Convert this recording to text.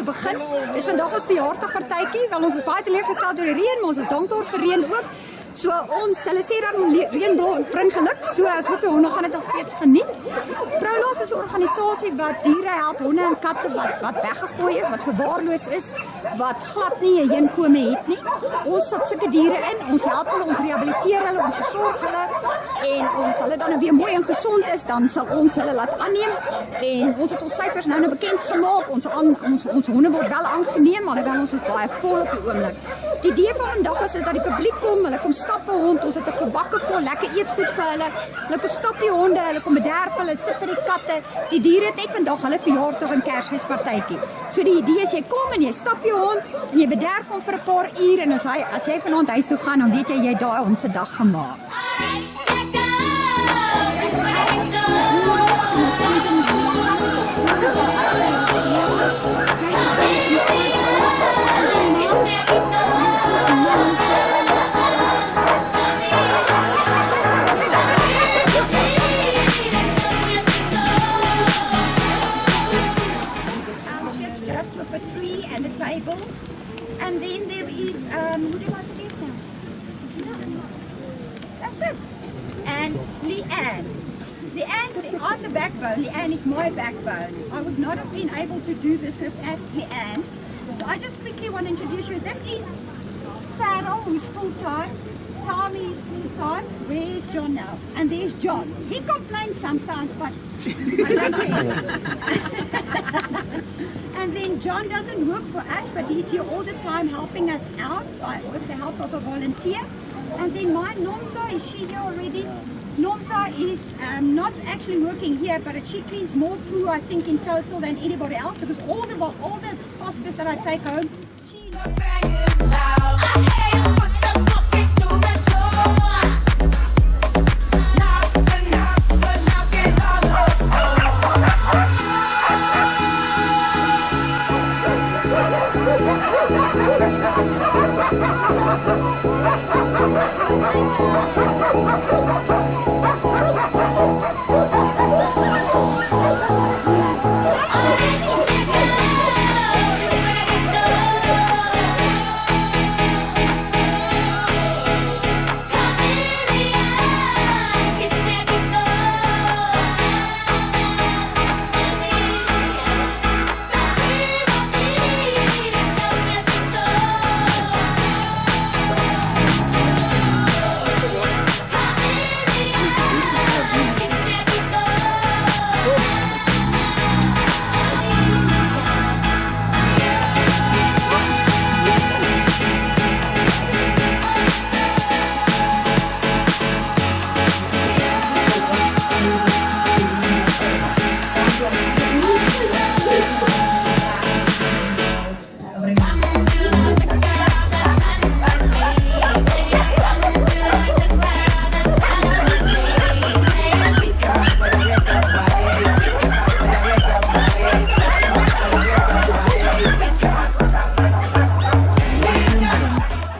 Begin. Dis vandag ons verjaardagpartytjie. Wel ons is baie teleurgestel deur die reën, maar ons is dankbaar vir reën ook. So hulle sê dan reën bring geluk. So as hoop die honde gaan dit nog steeds geniet. ProLife is 'n organisasie wat diere help, honde en katte wat weggegooi is, wat verwaarloos is, wat glad nie 'n heenkome het nie. Ons sit sulke diere in, ons help hulle, ons rehabiliteer hulle, ons versorg hulle en ons hulle dan weer mooi en gesond is, dan sal ons hulle laat aanneem en ons het ons syfers nou bekend gemaak. Ons honde word wel aangeneem, alhoewel ons is baie vol op die oomblik. Die idee van vandag is dat die publiek kom, hulle kom stap 'n hond, ons het 'n kobakke vol lekker eetgoed vir hulle. Hulle kom stap die honde, hulle kom bederf hulle, sit by die katte. Die diere het net vandag hulle verjaardag en Kersfeespartytjie. So die idee is jy kom en jy stap jou hond en jy bederf hom vir 'n paar uur en as jy vanaand huis toe gaan, dan weet jy daai ons se dag gemaak. Just with a tree and a table, and then there is who do I forget now? That's it. And Leanne. Leanne's on the backbone. Leanne is my backbone. I would not have been able to do this without Leanne. So I just quickly want to introduce you. This is Sarah, who's full-time. Tommy is full-time. Where's John now? And there's John. He complains sometimes, but I don't care. And then John doesn't work for us, but he's here all the time helping us out with the help of a volunteer. And then my Nomsa, is she here already? Nomsa is not actually working here, but she cleans more poo, I think, in total than anybody else, because all the fosters that I take home, she... Thank you.